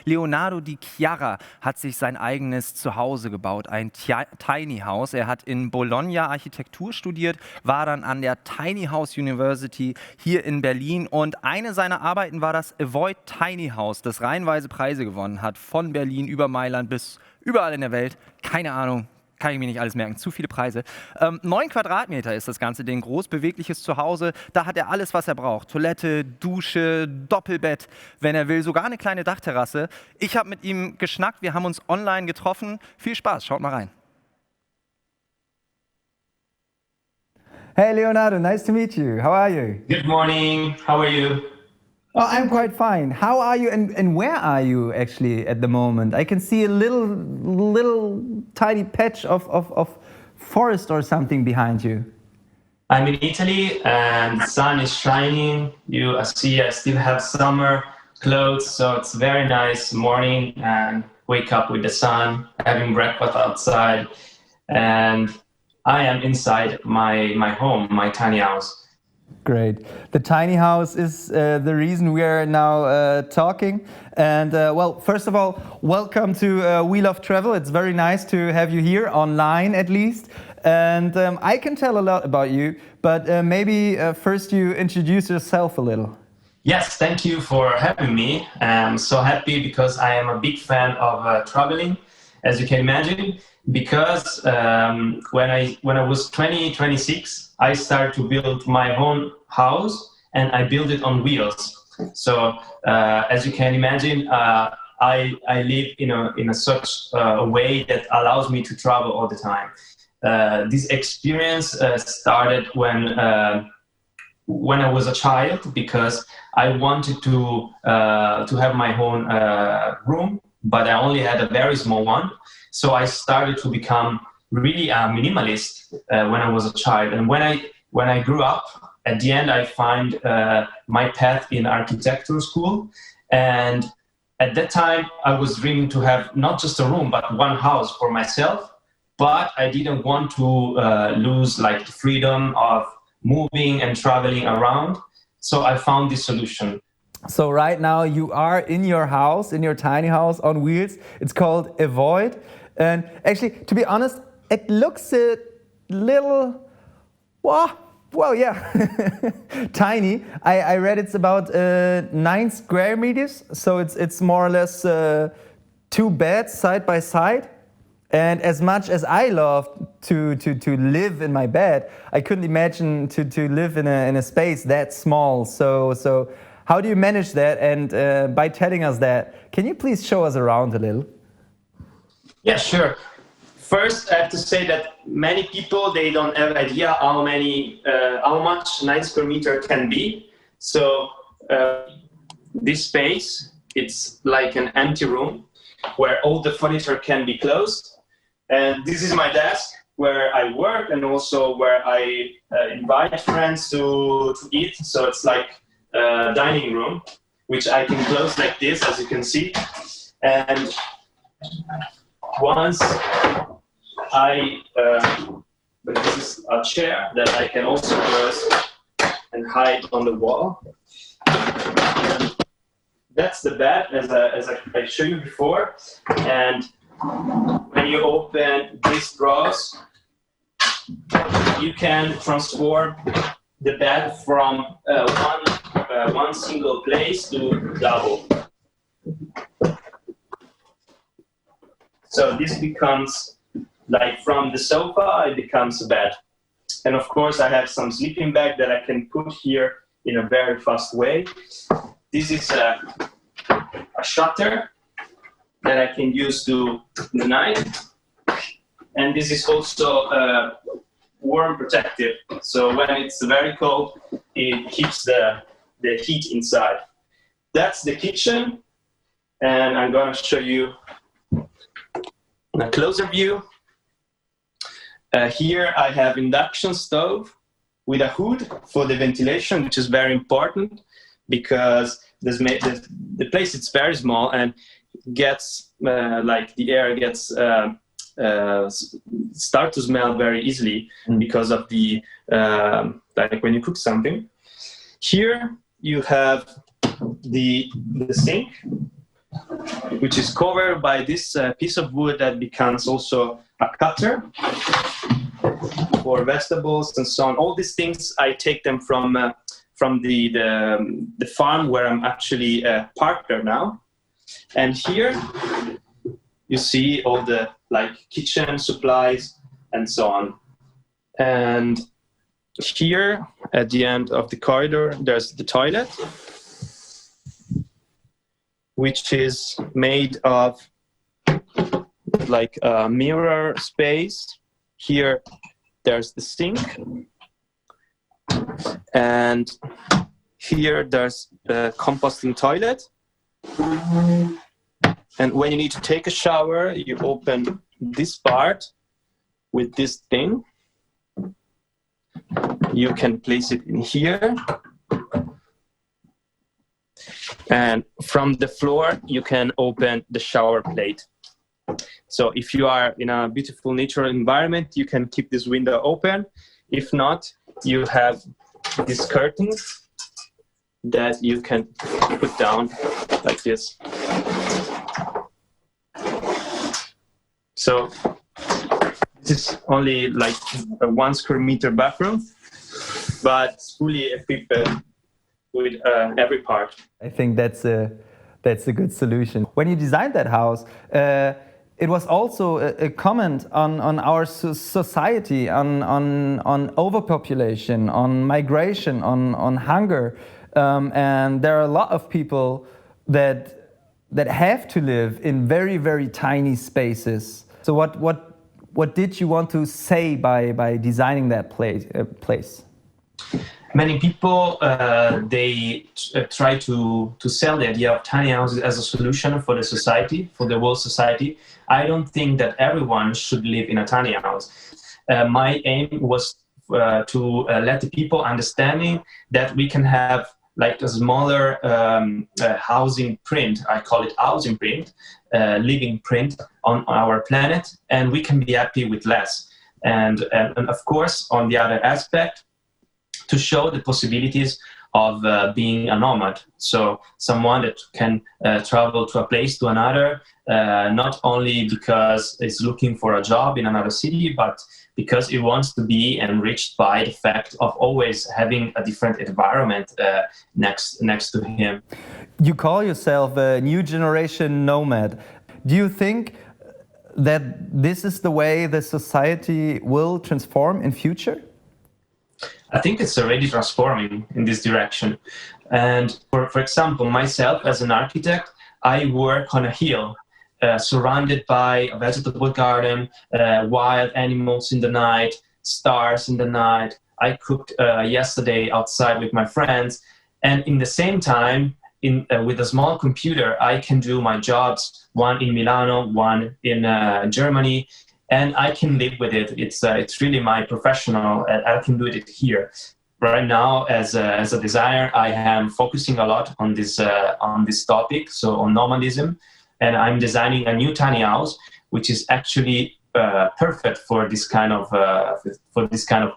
Leonardo die Chiara hat sich sein eigenes Zuhause gebaut, ein Tiny House. Er hat in Bologna Architektur studiert, war dann an der Tiny House University hier in Berlin und eine seiner Arbeiten war das Avoid Tiny House, das reihenweise Preise gewonnen hat, von Berlin über Mailand bis überall in der Welt. Keine Ahnung. Kann ich mir nicht alles merken, zu viele Preise. 9 Quadratmeter ist das ganze Ding groß, bewegliches Zuhause. Da hat er alles, was er braucht. Toilette, Dusche, Doppelbett, wenn er will, sogar eine kleine Dachterrasse. Ich habe mit ihm geschnackt, wir haben uns online getroffen. Viel Spaß, schaut mal rein. Hey Leonardo, nice to meet you. How are you? Good morning, how are you? Oh, I'm quite fine. How are you and where are you actually at the moment? I can see a little tiny patch of forest or something behind you. I'm in Italy and the sun is shining. You see I still have summer clothes, so it's a very nice morning and wake up with the sun, having breakfast outside, and I am inside my home, my tiny house. Great. The tiny house is the reason we are now talking. And well, first of all, welcome to We Love Travel. It's very nice to have you here, online at least. And I can tell a lot about you, but maybe first you introduce yourself a little. Yes, thank you for having me. I'm so happy because I am a big fan of traveling, as you can imagine. Because when I was 26, I started to build my own house and I built it on wheels. So as you can imagine, I live in a such a way that allows me to travel all the time. This experience started when I was a child because I wanted to have my own room, but I only had a very small one. So I started to become really a minimalist when I was a child. And when I grew up, at the end I find my path in architecture school. And at that time I was dreaming to have not just a room, but one house for myself. But I didn't want to lose like the freedom of moving and traveling around. So I found this solution. So right now you are in your house, in your tiny house on wheels. It's called Avoid. And actually, to be honest, it looks a little, well, yeah, tiny. I read it's about 9 square meters. So it's more or less 2 beds side by side. And as much as I love to live in my bed, I couldn't imagine to live in a space that small. So how do you manage that? And by telling us that, can you please show us around a little? Yeah, sure. First, I have to say that many people, they don't have idea how much 9 square meter can be. So this space, it's like an empty room where all the furniture can be closed. And this is my desk where I work and also where I invite friends to eat. So it's like a dining room, which I can close like this, as you can see. And once this is a chair that I can also close and hide on the wall. And that's the bed, as I showed you before. And when you open these drawers, you can transform the bed from one single place to double. So this becomes like from the sofa, it becomes a bed. And of course, I have some sleeping bag that I can put here in a very fast way. This is a shutter that I can use to the night. And this is also warm protective. So when it's very cold, it keeps the heat inside. That's the kitchen. And I'm gonna show you a closer view. Here I have induction stove with a hood for the ventilation, which is very important because the place is very small and gets like the air gets start to smell very easily because of the like when you cook something. Here you have the sink which is covered by this piece of wood that becomes also a cutter for vegetables and so on. All these things, I take them from the farm where I'm actually a partner now. And here you see all the kitchen supplies and so on. And here at the end of the corridor, there's the toilet, which is made of a mirror space. Here there's the sink, and here there's the composting toilet. And when you need to take a shower, you open this part with this thing. You can place it in here. And from the floor, you can open the shower plate. So if you are in a beautiful natural environment, you can keep this window open. If not, you have these curtains that you can put down like this. So this is only like a 1 square meter bathroom, but it's fully equipped with every part. I think that's a good solution. When you designed that house, it was also a comment on our society, on overpopulation, on migration, on hunger, and there are a lot of people that have to live in very, very tiny spaces. So what did you want to say by designing that place? Many people they try to sell the idea of tiny houses as a solution for the society, for the world society. I don't think that everyone should live in a tiny house. My aim was to let the people understanding that we can have like a smaller housing print. I call it housing print, living print on our planet, and we can be happy with less. And of course, on the other aspect, to show the possibilities of being a nomad. So someone that can travel to a place to another, not only because it's looking for a job in another city, but because it wants to be enriched by the fact of always having a different environment next to him. You call yourself a new generation nomad. Do you think that this is the way the society will transform in future? I think it's already transforming in this direction. And for example, myself as an architect, I work on a hill surrounded by a vegetable garden, wild animals in the night, stars in the night. I cooked yesterday outside with my friends. And in the same time, with a small computer, I can do my jobs, one in Milano, one in Germany, and I can live with it. It's really my professional, and I can do it here. Right now, as a designer, I am focusing a lot on this topic, so on nomadism, and I'm designing a new tiny house, which is actually perfect for this kind of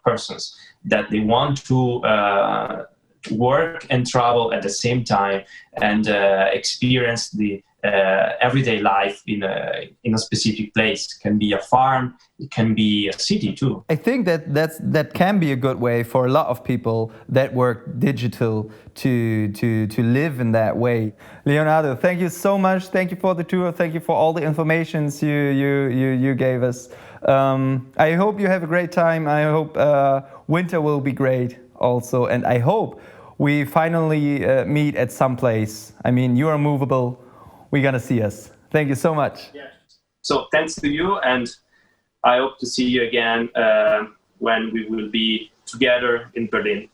persons that they want to work and travel at the same time and experience the everyday life in a specific place. It can be a farm, it can be a city too. I think that can be a good way for a lot of people that work digital to live in that way. Leonardo, thank you so much. Thank you for the tour. Thank you for all the informations you gave us. I hope you have a great time. I hope winter will be great also, and I hope we finally meet at some place. I mean, you are movable. We're gonna see us. Thank you so much. Yeah. So thanks to you, and I hope to see you again when we will be together in Berlin.